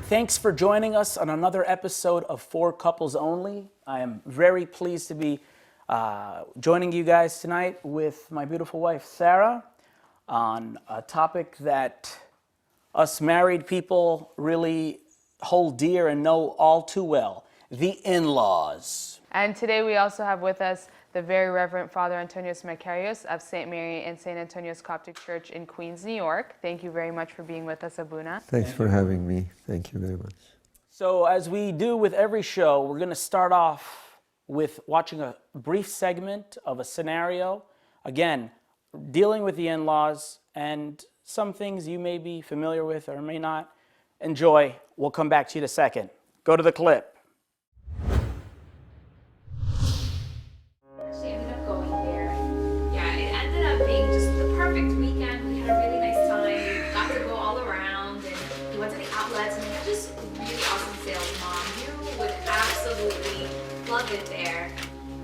Thanks for joining us on another episode of For Couples Only. I am very pleased to be joining you guys tonight with my beautiful wife, Sarah, on a topic that us married people really hold dear and know all too well, the in-laws. And today we also have with us the very Reverend Father Antonios Makarios of St. Mary and St. Antonios Coptic Church in Queens, New York. Thank you very much for being with us, Abuna. Thanks for having me. Thank you very much. So as we do with every show, we're going to start off with watching a brief segment of a scenario. Again, dealing with the in-laws and some things you may be familiar with or may not. Enjoy. We'll come back to you in a second. Go to the clip. Actually ended up going there. Yeah, it ended up being just the perfect weekend. We had a really nice time. Got to go all around, and we went to the outlets, and we had just really awesome sales, Mom. You would absolutely love it there.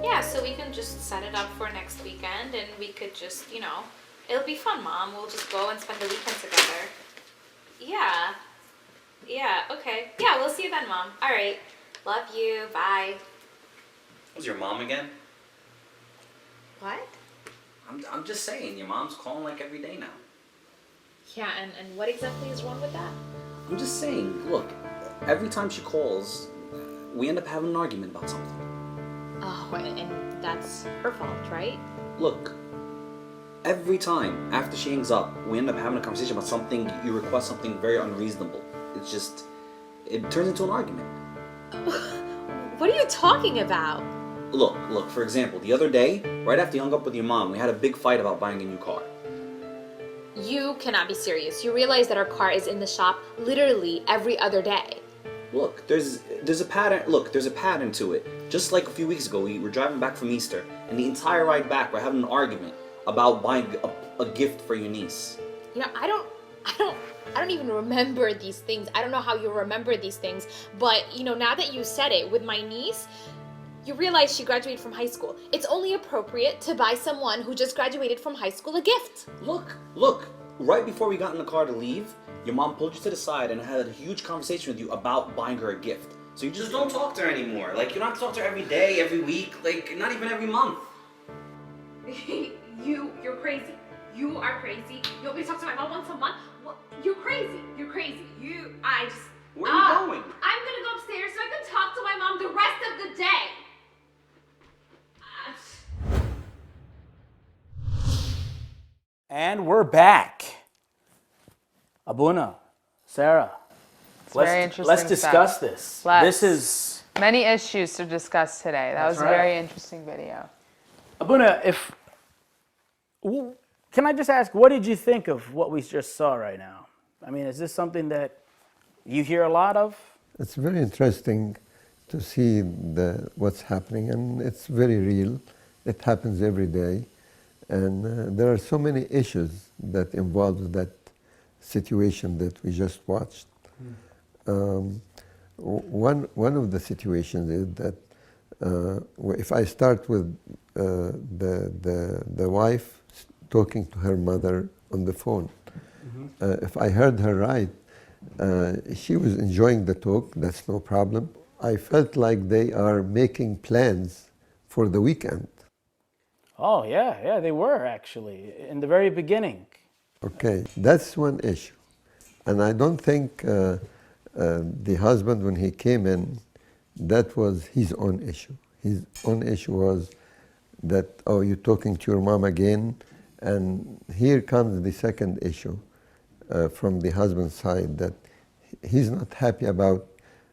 Yeah, so we can just set it up for next weekend, and we could just, it'll be fun, Mom. We'll just go and spend the weekend together. Yeah. Yeah, okay. Yeah, we'll see you then, Mom. All right. Love you. Bye. Was your mom again? What? I'm just saying, your mom's calling like every day now. Yeah, and what exactly is wrong with that? I'm just saying, look, every time she calls, we end up having an argument about something. Oh, and that's her fault, right? Look, every time after she hangs up, we end up having a conversation about something, you request something very unreasonable. It's just, it turns into an argument. What are you talking about? Look, for example, the other day, right after you hung up with your mom, we had a big fight about buying a new car. You cannot be serious. You realize that our car is in the shop literally every other day. Look, there's a pattern. Look, there's a pattern to it. Just like a few weeks ago, we were driving back from Easter, and the entire ride back, we're having an argument about buying a gift for your niece. I don't even remember these things. I don't know how you remember these things, but now that you said it, with my niece, you realize she graduated from high school. It's only appropriate to buy someone who just graduated from high school a gift. Look, right before we got in the car to leave, your mom pulled you to the side and had a huge conversation with you about buying her a gift. So you just don't talk to her anymore. Like, you don't have to talk to her every day, every week, like, not even every month. You're crazy. You are crazy. You want me to talk to my mom once a month? What? You're crazy. You're crazy. Where are you going? I'm gonna go upstairs so I can talk to my mom the rest of the day. And we're back. Abuna, Sarah, Very interesting let's discuss stuff. this. Let's. This is... Many issues to discuss today. That That's was a right. very interesting video. Abuna, can I just ask, what did you think of what we just saw right now? I mean, is this something that you hear a lot of? It's very interesting to see what's happening, and it's very real. It happens every day, and there are so many issues that involve that situation that we just watched. One of the situations is that if I start with the wife talking to her mother on the phone, if I heard her right, she was enjoying the talk, that's no problem. I felt like they are making plans for the weekend. Oh, yeah, they were actually, in the very beginning. Okay, that's one issue. And I don't think the husband, when he came in, that was his own issue. His own issue was that, oh, you're talking to your mom again. And here comes the second issue from the husband's side, that he's not happy about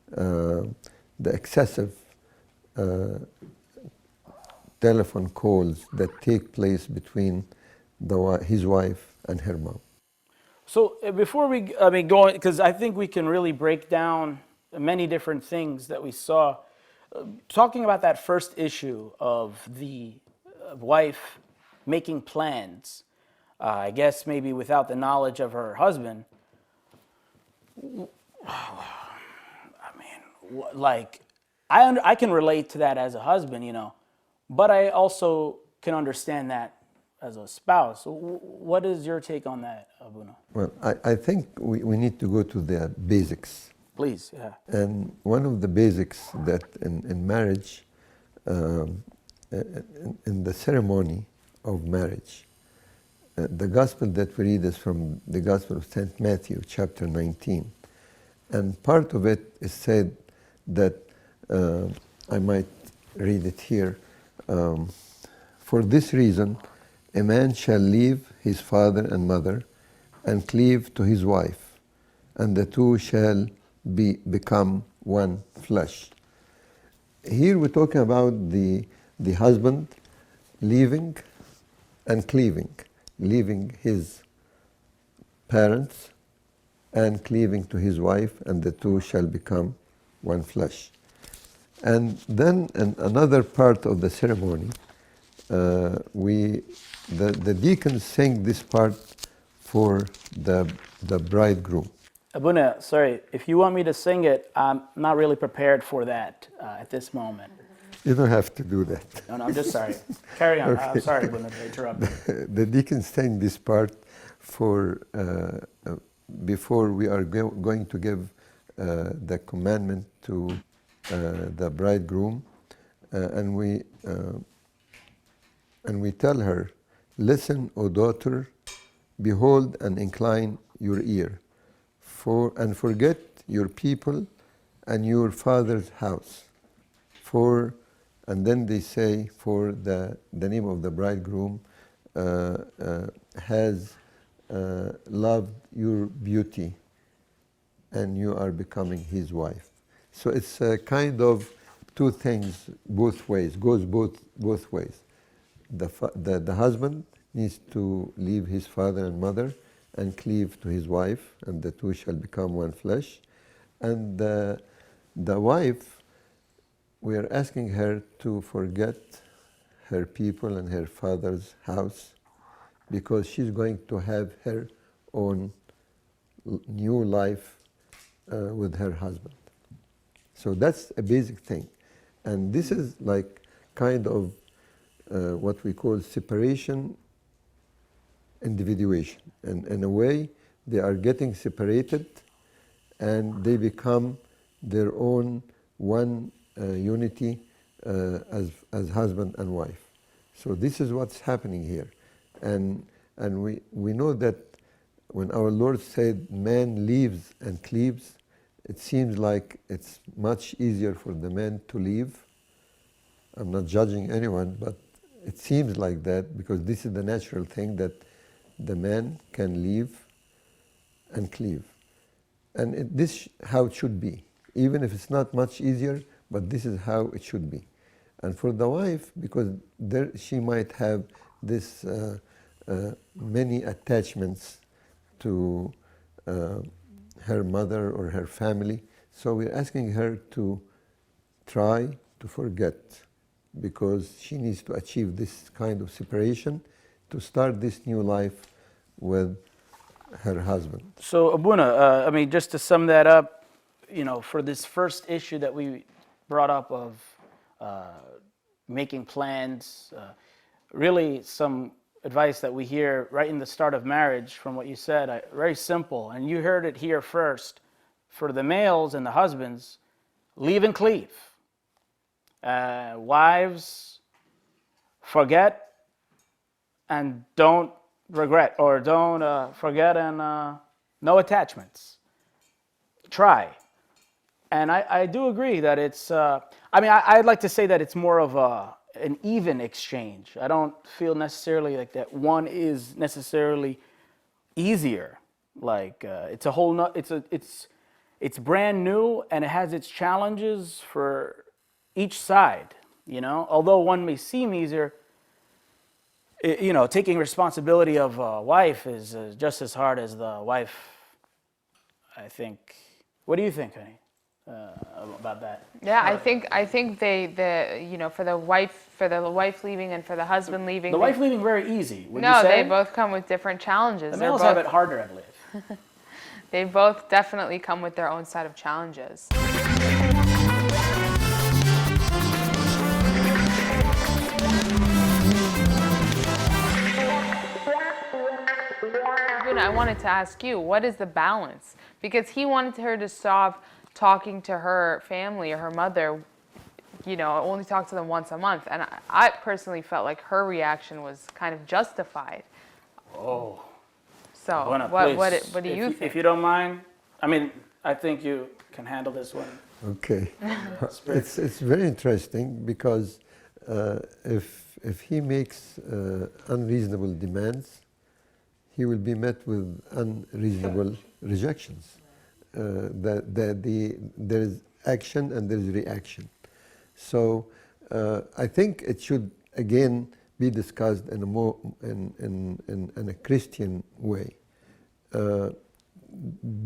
the excessive telephone calls that take place between his wife and her mom. So before we go on, because I think we can really break down many different things that we saw. Talking about that first issue of the wife making plans, I guess maybe without the knowledge of her husband. I mean, like, I can relate to that as a husband, but I also can understand that as a spouse. What is your take on that, Abuna? Well, I think we need to go to the basics Please, yeah. And one of the basics that in marriage, in the ceremony of marriage, the gospel that we read is from the Gospel of St. Matthew, chapter 19. And part of it is said that, I might read it here, for this reason, a man shall leave his father and mother and cleave to his wife, and the two shall become one flesh. Here we're talking about the husband leaving and cleaving, leaving his parents and cleaving to his wife, and the two shall become one flesh. And then in another part of the ceremony, the deacons sing this part for the bridegroom. Abuna, sorry, if you want me to sing it, I'm not really prepared for that at this moment. You don't have to do that. No, I'm just sorry. Carry on. Okay. I'm sorry, Abuna, to interrupt you. The deacons sing this part for before we are going to give the commandment to the bridegroom, and we tell her, "Listen, O daughter, behold and incline your ear, and forget your people and your father's house. And then they say, for the name of the bridegroom has loved your beauty, and you are becoming his wife." So it's a kind of two things both ways, goes both ways. The husband needs to leave his father and mother and cleave to his wife, and the two shall become one flesh. And the wife, we are asking her to forget her people and her father's house, because she's going to have her own new life with her husband. So that's a basic thing. And this is like kind of what we call separation, individuation. And in a way, they are getting separated and they become their own one unity as husband and wife. So this is what's happening here. And we know that when our Lord said man leaves and cleaves, it seems like it's much easier for the man to leave. I'm not judging anyone, but it seems like that, because this is the natural thing, that the man can leave and cleave. And this how it should be, even if it's not much easier, but this is how it should be. And for the wife, because she might have this many attachments to her mother or her family, so we're asking her to try to forget, because she needs to achieve this kind of separation to start this new life with her husband. So Abuna, I mean, just to sum that up, for this first issue that we brought up of making plans, really some advice that we hear right in the start of marriage from what you said, very simple, and you heard it here first. For the males and the husbands, leave and cleave. Wives, forget and don't regret, or don't forget and no attachments. Try. And I do agree that it's, I'd like to say that it's more of an even exchange. I don't feel necessarily like that one is necessarily easier. Like it's a whole, it's brand new and it has its challenges for each side, Although one may seem easier, taking responsibility of a wife is just as hard as the wife, I think. What do you think, honey, about that? Yeah, I think for the wife leaving and for the husband leaving. The wife leaving very easy. Would you No, say? they both come with different challenges. The males have it harder, I believe. They both definitely come with their own set of challenges. I wanted to ask you, what is the balance? Because he wanted her to talking to her family or her mother, you know, only talk to them once a month. And I personally felt like her reaction was kind of justified. Oh. So Buena, what do you think? If you don't mind, I mean, I think you can handle this one. Okay. It's very interesting because if he makes unreasonable demands, he will be met with unreasonable rejections. There is action and there is reaction. So I think it should again be discussed in a more in a Christian way.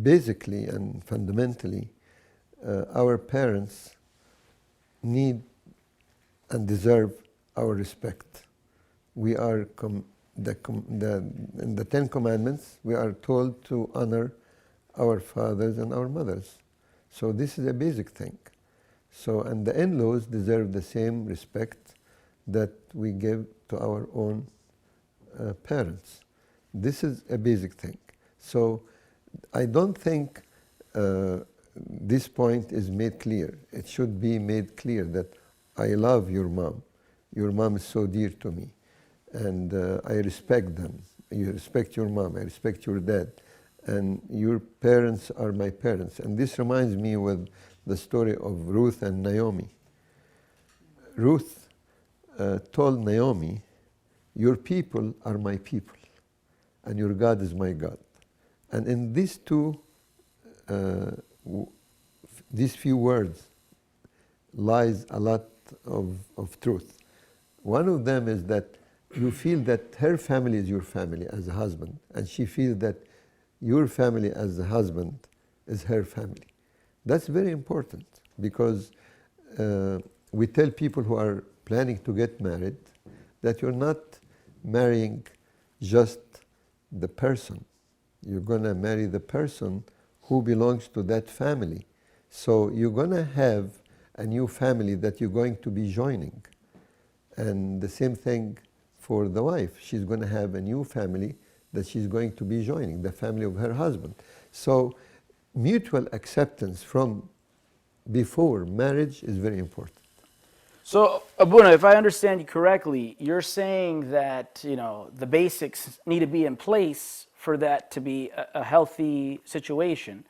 Basically and fundamentally, our parents need and deserve our respect. We are in the Ten Commandments, we are told to honor our fathers and our mothers. So this is a basic thing. So, and the in-laws deserve the same respect that we give to our own parents. This is a basic thing. So I don't think this point is made clear. It should be made clear that I love your mom. Your mom is so dear to me. And I respect them. You respect your mom. I respect your dad. And your parents are my parents. And this reminds me with the story of Ruth and Naomi. Ruth told Naomi, your people are my people, and your God is my God. And in these these few words lies a lot of truth. One of them is that you feel that her family is your family as a husband, and she feels that your family as a husband is her family. That's very important because we tell people who are planning to get married that you're not marrying just the person. You're going to marry the person who belongs to that family. So you're going to have a new family that you're going to be joining. And the same thing for the wife. She's going to have a new family that she's going to be joining, the family of her husband. So mutual acceptance from before marriage is very important. So, Abuna, if I understand you correctly, you're saying that, you know, the basics need to be in place for that to be a healthy situation.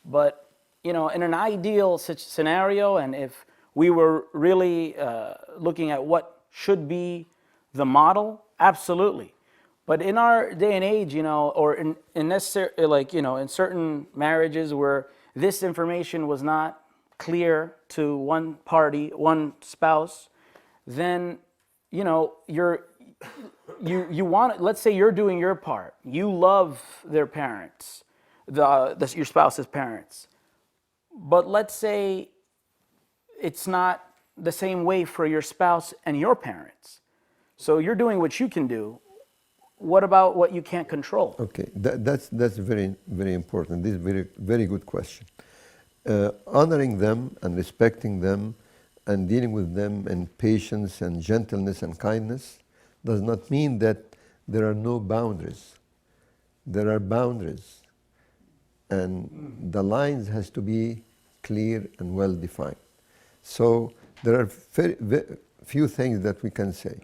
But, you know, in an ideal scenario, and if we were really looking at what should be the model, absolutely. But in our day and age, you know, or in necessary, like, you know, in certain marriages where this information was not clear to one party, one spouse, then, you know, you want, let's say you're doing your part. You love their parents, your spouse's parents. But let's say it's not the same way for your spouse and your parents. So you're doing what you can do. What about what you can't control? Okay, that's very, very important. This is a very, very good question. Honoring them and respecting them and dealing with them in patience and gentleness and kindness does not mean that there are no boundaries. There are boundaries. And the lines has to be clear and well defined. So there are few things that we can say.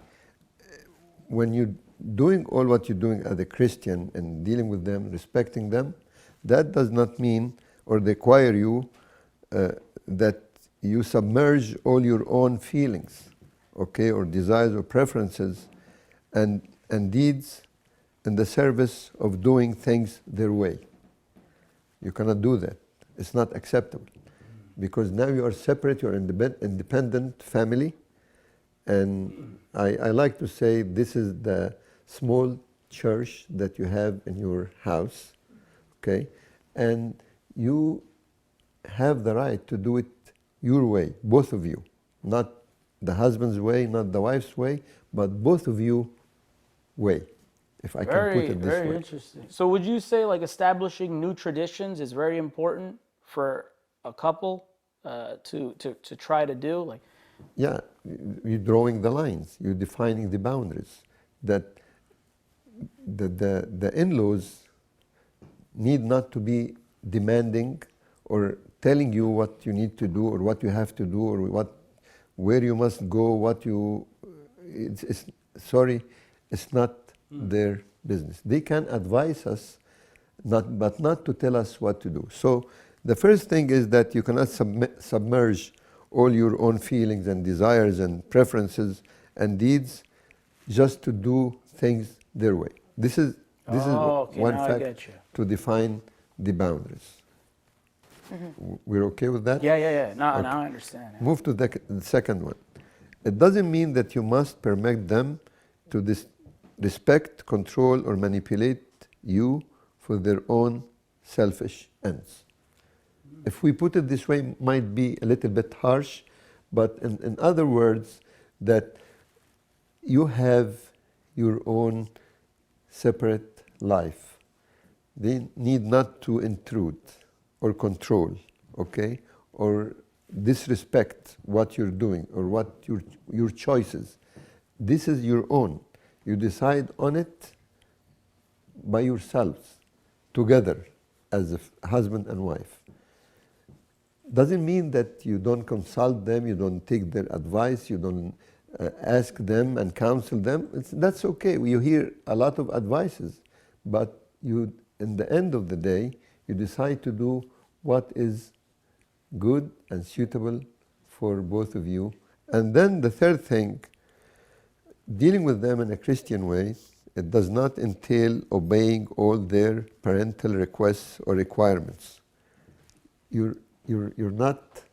When you're doing all what you're doing as a Christian and dealing with them, respecting them, that does not mean or require you that you submerge all your own feelings, okay, or desires or preferences and deeds in the service of doing things their way. You cannot do that. It's not acceptable. Because now you are separate, you're an independent family. And I like to say this is the small church that you have in your house, okay? And you have the right to do it your way, both of you. Not the husband's way, not the wife's way, but both of you way, if I can put it this way. Very interesting. So would you say like establishing new traditions is very important for a couple to try to do? Like, yeah, you're drawing the lines, you're defining the boundaries. That the in-laws need not to be demanding or telling you what you need to do or what you have to do or where you must go, it's not their business. They can advise us, but not to tell us what to do. So the first thing is that you cannot submerge all your own feelings and desires and preferences and needs just to do things their way. This is okay, one now I fact get you. to define the boundaries. We're okay with that? Yeah. Now Okay. I understand. Yeah. Move to the second one. It doesn't mean that you must permit them to respect, control, or manipulate you for their own selfish ends. If we put it this way, might be a little bit harsh, but in other words, that you have your own separate life. They need not to intrude or control, okay, or disrespect what you're doing or what your choices. This is your own. You decide on it by yourselves, together, as a husband and wife. Doesn't mean that you don't consult them, you don't take their advice, you don't ask them and counsel them. That's okay. You hear a lot of advices, but you, in the end of the day, you decide to do what is good and suitable for both of you. And then the third thing, dealing with them in a Christian way, it does not entail obeying all their parental requests or requirements. You're not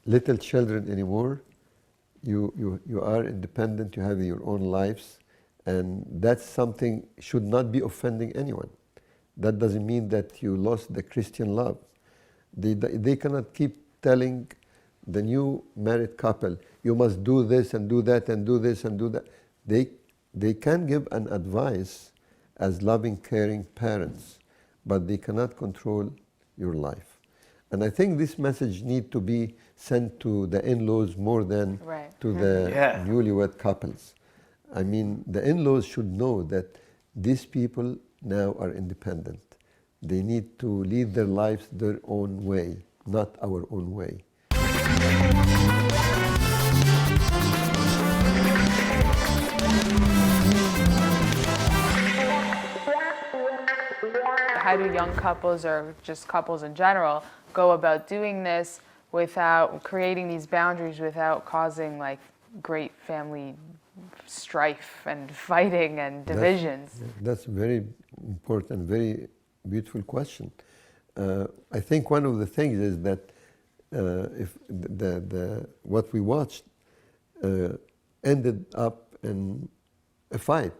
little children anymore. You are independent, you have your own lives, and that's something should not be offending anyone. That doesn't mean that you lost the Christian love. They cannot keep telling the new married couple, you must do this and do that and do this and do that. They can give an advice as loving, caring parents, but they cannot control your life. And I think this message needs to be sent to the in-laws more than to the newlywed couples. I mean, the in-laws should know that these people now are independent. They need to lead their lives their own way, not our own way. How do young couples or just couples in general go about doing this without creating these boundaries, without causing like great family strife and fighting and divisions? That's very important, very beautiful question. I think one of the things is that if what we watched ended up in a fight.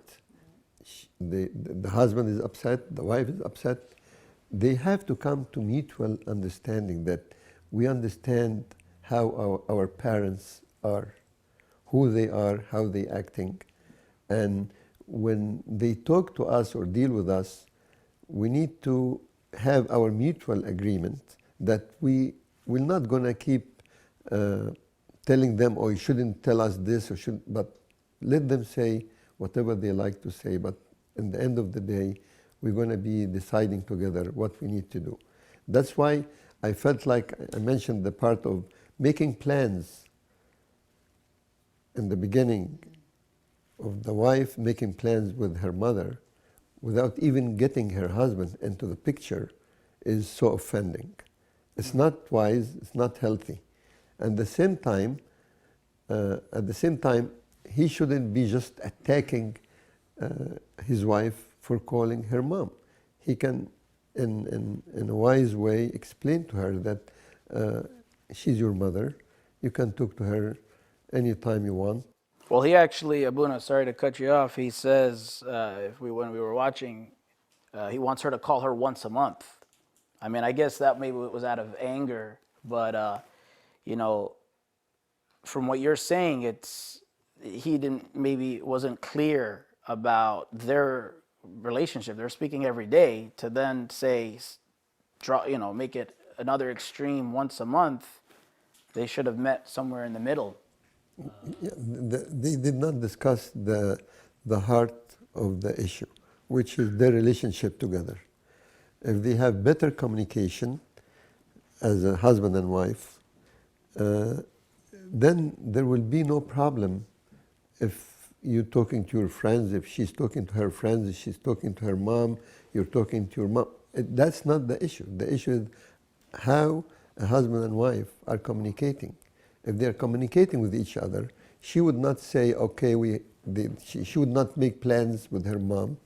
The husband is upset, the wife is upset. They have to come to mutual understanding that we understand how our parents are, who they are, how they acting. And when they talk to us or deal with us, we need to have our mutual agreement that we will not gonna keep telling them, oh, you shouldn't tell us this, or should, but let them say whatever they like to say. But in the end of the day, we're gonna be deciding together what we need to do. That's why I felt like I mentioned the part of making plans in the beginning of the wife making plans with her mother without even getting her husband into the picture is so offending. It's not wise, it's not healthy. And at the same time, he shouldn't be just attacking his wife for calling her mom. He can, in a wise way, explain to her that she's your mother. You can talk to her anytime you want. Well, he actually, Abuna, sorry to cut you off. He says, when we were watching, he wants her to call her once a month. I mean, I guess that maybe it was out of anger, but you know, from what you're saying, he wasn't clear about their relationship. They're speaking every day. To then say, make it another extreme once a month. They should have met somewhere in the middle. They did not discuss the heart of the issue, which is their relationship together. If they have better communication, as a husband and wife, then there will be no problem if you're talking to your friends, if she's talking to her friends, if she's talking to her mom, you're talking to your mom. That's not the issue. The issue is how a husband and wife are communicating. If they're communicating with each other, she would not say, okay, she would not make plans with her mom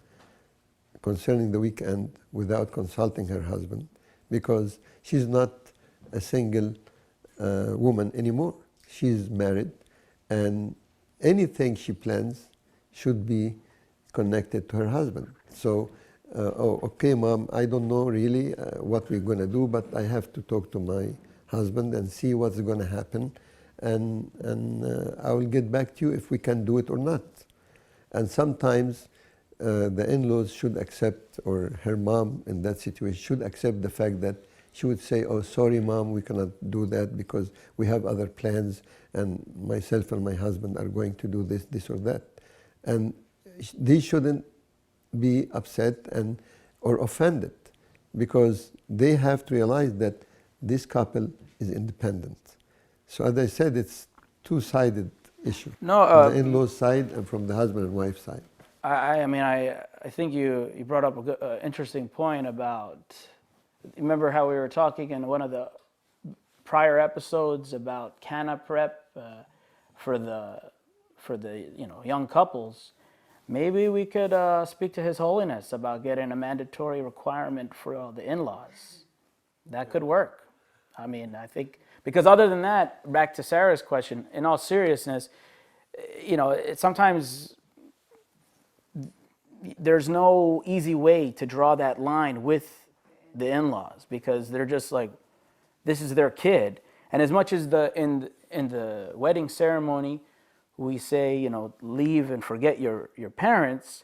concerning the weekend without consulting her husband, because she's not a single woman anymore. She's married, and anything she plans should be connected to her husband. So, okay, Mom, I don't know really what we're going to do, but I have to talk to my husband and see what's going to happen, and I will get back to you if we can do it or not. And sometimes the in-laws should accept, or her mom in that situation should accept the fact that she would say, oh, sorry, Mom, we cannot do that because we have other plans, and myself and my husband are going to do this or that. And they shouldn't be upset or offended, because they have to realize that this couple is independent. So as I said, it's two-sided issue. No, the in-laws side and from the husband and wife side. I think you brought up an interesting point about, remember how we were talking in one of the prior episodes about canna prep for the young couples. Maybe we could speak to His Holiness about getting a mandatory requirement for the in-laws. That could work. I mean, I think, because other than that, back to Sarah's question, in all seriousness, sometimes there's no easy way to draw that line with the in-laws, because they're just like, this is their kid. And as much as in the wedding ceremony, we say, leave and forget your parents,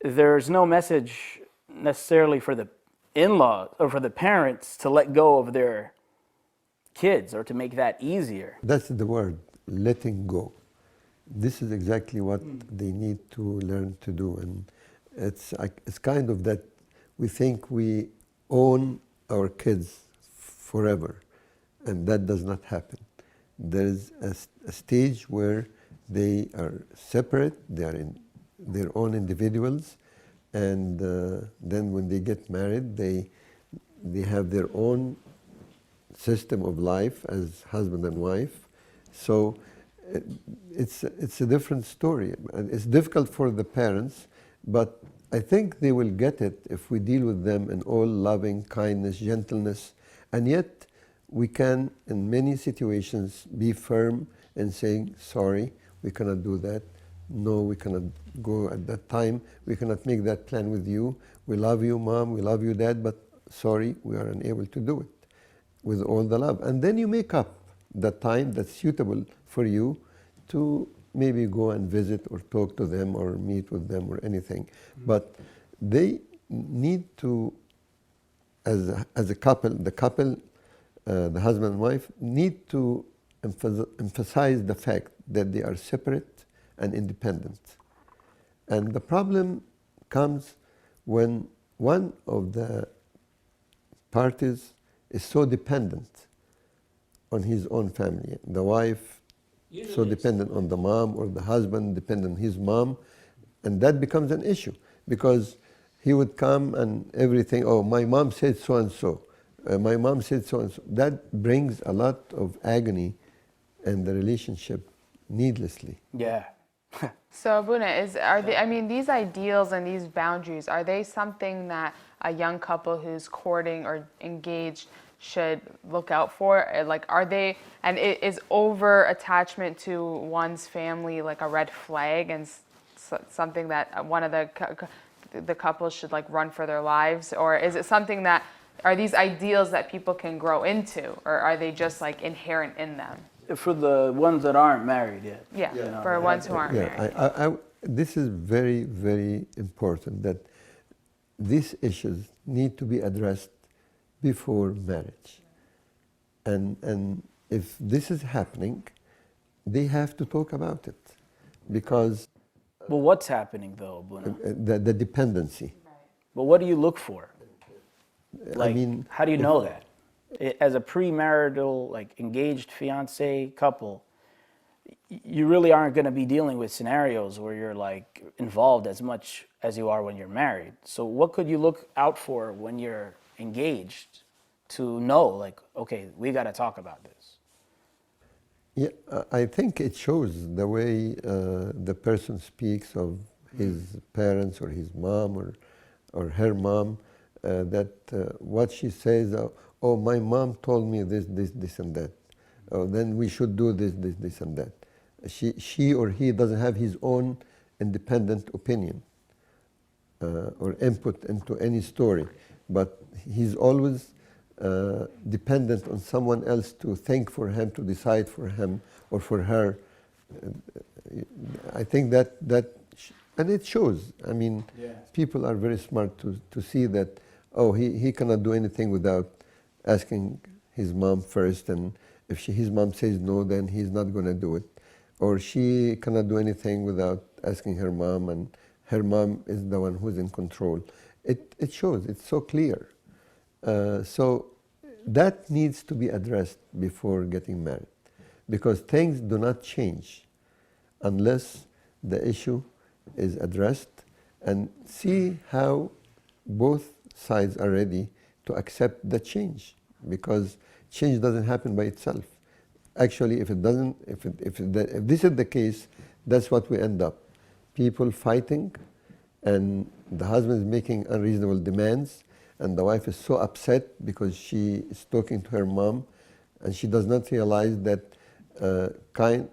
there's no message necessarily for the in-laws or for the parents to let go of their kids or to make that easier. That's the word, letting go. This is exactly what they need to learn to do. And it's kind of that we think we own our kids forever, and that does not happen. There's a stage where they are separate, they are in their own individuals, and then when they get married, they have their own system of life as husband and wife. So it's a different story. And it's difficult for the parents, but I think they will get it if we deal with them in all loving kindness, gentleness, and yet we can, in many situations, be firm in saying, sorry, we cannot do that. No, we cannot go at that time. We cannot make that plan with you. We love you, Mom. We love you, Dad, but sorry, we are unable to do it, with all the love. And then you make up the time that's suitable for you to maybe go and visit or talk to them or meet with them or anything. But they need to, as a couple, the husband and wife, need to emphasize the fact that they are separate and independent. And the problem comes when one of the parties is so dependent on his own family. The wife so dependent on the mom, or the husband dependent on his mom, and that becomes an issue, because he would come and everything, oh, my mom said so and so, my mom said so and so. That brings a lot of agony in the relationship needlessly. Yeah. So, Abuna, these ideals and these boundaries, are they something that a young couple who's courting or engaged should look out for? Like, are they, and is over attachment to one's family like a red flag and something that one of the couples should like run for their lives? Or is it something that, are these ideals that people can grow into, or are they just like inherent in them? For the ones that aren't married yet. Yeah, for ones who aren't married. This is very, very important, that these issues need to be addressed before marriage. And if this is happening, they have to talk about it, because... Well, what's happening though, Abuna? The dependency. But what do you look for? Like, how do you know that? as a premarital, like engaged fiance couple, you really aren't going to be dealing with scenarios where you're like involved as much as you are when you're married. So what could you look out for when you're engaged to know, like, okay, we got to talk about this? Yeah, I think it shows the way the person speaks of his parents or his mom or her mom, that what she says, oh, my mom told me this, and that. Oh, then we should do this, and that. She or he doesn't have his own independent opinion or input into any story, but he's always dependent on someone else to think for him, to decide for him or for her. I think that and it shows. I mean, people are very smart to see that, oh, he cannot do anything without asking his mom first, and if his mom says no, then he's not going to do it. Or she cannot do anything without asking her mom, and her mom is the one who's in control. It shows. It's so clear. So that needs to be addressed before getting married, because things do not change unless the issue is addressed, and see how both sides are ready to accept the change, because change doesn't happen by itself. Actually, if this is the case, that's what we end up. People fighting, and the husband is making unreasonable demands, and the wife is so upset because she is talking to her mom, and she does not realize that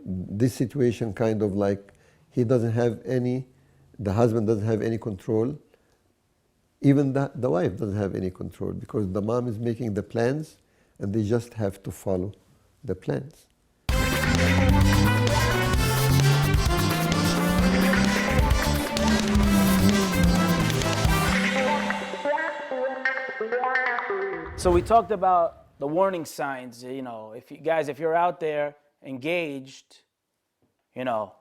this situation kind of like the husband doesn't have any control. Even the wife doesn't have any control, because the mom is making the plans, and they just have to follow the plans. So we talked about the warning signs. You know, if you're out there engaged, you know,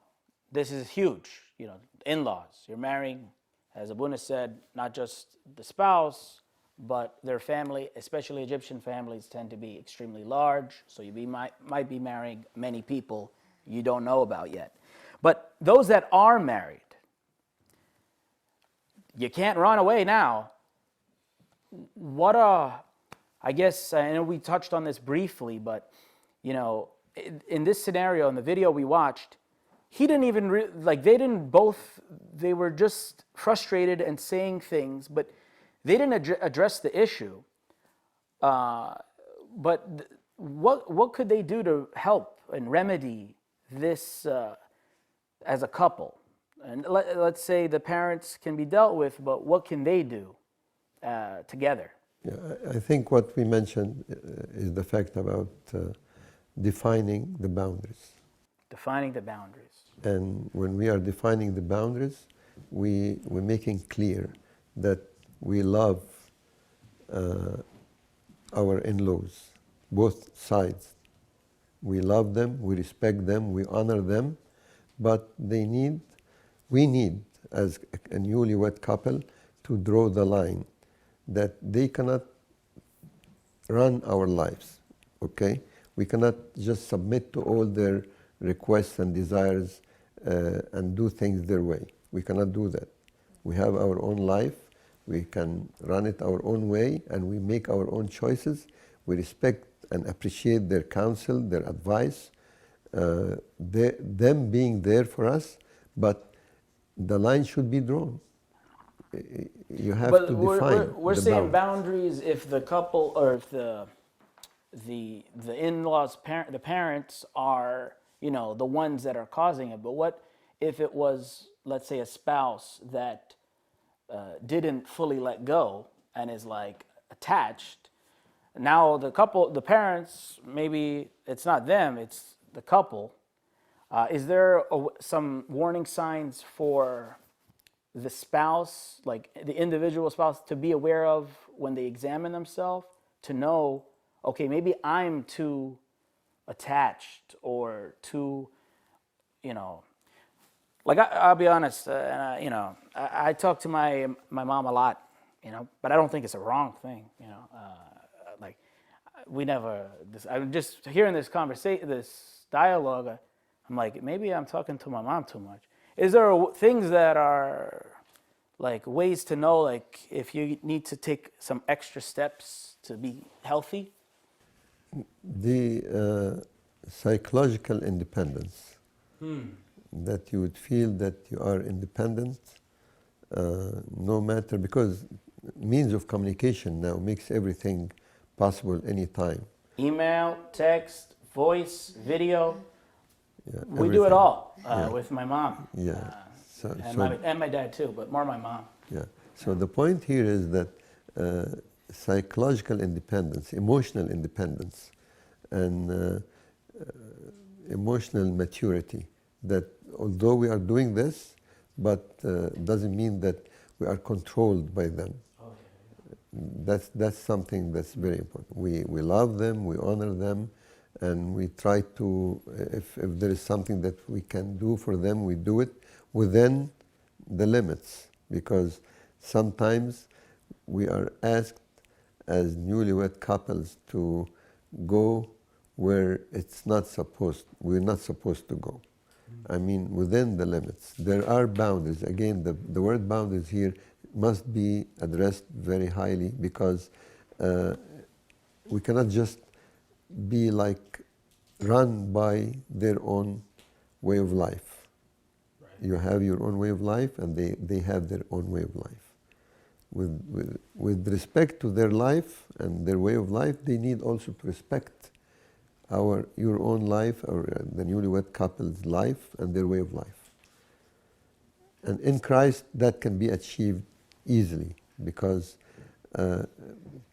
this is huge. You know, in-laws. You're marrying, as Abuna said, not just the spouse, but their family, especially Egyptian families, tend to be extremely large. So you might be marrying many people you don't know about yet. But those that are married, you can't run away now. I guess, I know we touched on this briefly, but, you know, in this scenario, in the video we watched, he didn't even, they were just frustrated and saying things, but they didn't address the issue. But what could they do to help and remedy this as a couple? And let's say the parents can be dealt with, but what can they do together? Yeah, I think what we mentioned is the fact about defining the boundaries. Defining the boundaries. And when we are defining the boundaries, we're making clear that we love our in-laws, both sides. We love them, we respect them, we honor them, but we need, as a newlywed couple, to draw the line that they cannot run our lives, okay? We cannot just submit to all their requests and desires and do things their way. We cannot do that. We have our own life. We can run it our own way, and we make our own choices. We respect and appreciate their counsel, their advice, them being there for us, but the line should be drawn. You have to define. We're saying boundaries if the couple or if the in-laws, the parents are, you know, the ones that are causing it. But what if it was, let's say, a spouse that didn't fully let go and is like attached? Now the parents, maybe it's not them, it's the couple. Is there some warning signs for the spouse, like the individual spouse, to be aware of when they examine themselves, to know, okay, maybe I'm too attached or too, you know, like I'll be honest, you know, I talk to my mom a lot, you know, but I don't think it's a wrong thing, you know, like we never. I'm just hearing this conversation, this dialogue. I'm like, maybe I'm talking to my mom too much. Is there things that are like ways to know, like if you need to take some extra steps to be healthy? The psychological independence, that you would feel that you are independent, no matter, because means of communication now makes everything possible anytime. Email, text, voice, video. Yeah, We do it everything. all Yeah. with my mom. Yeah. And my dad too, but more my mom. Yeah. So the point here is that psychological independence, emotional independence, and emotional maturity. That although we are doing this, but doesn't mean that we are controlled by them. That's something that's very important. We love them, we honor them, and we try to, if there is something that we can do for them, we do it within the limits, because sometimes we are asked as newlywed couples to go where we're not supposed to go. I mean, within the limits. There are boundaries. Again, the word boundaries here must be addressed very highly, because we cannot just be like run by their own way of life. Right. You have your own way of life, and they have their own way of life. With respect to their life and their way of life, they need also to respect your own life, or the newlywed couple's life and their way of life. And in Christ, that can be achieved easily, because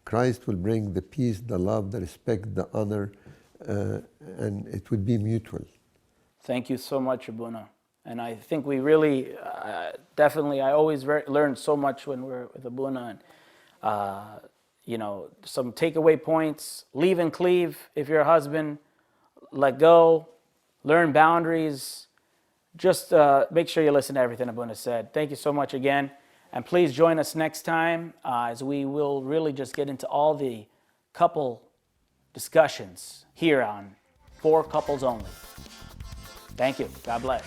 Christ will bring the peace, the love, the respect, the honor, and it would be mutual. Thank you so much, Abuna. And I think we really, definitely, I always learn so much when we're with Abuna. And, some takeaway points: leave and cleave if you're a husband, let go, learn boundaries. Just make sure you listen to everything Abuna said. Thank you so much again. And please join us next time, as we will really just get into all the couple discussions here on For Couples Only. Thank you. God bless.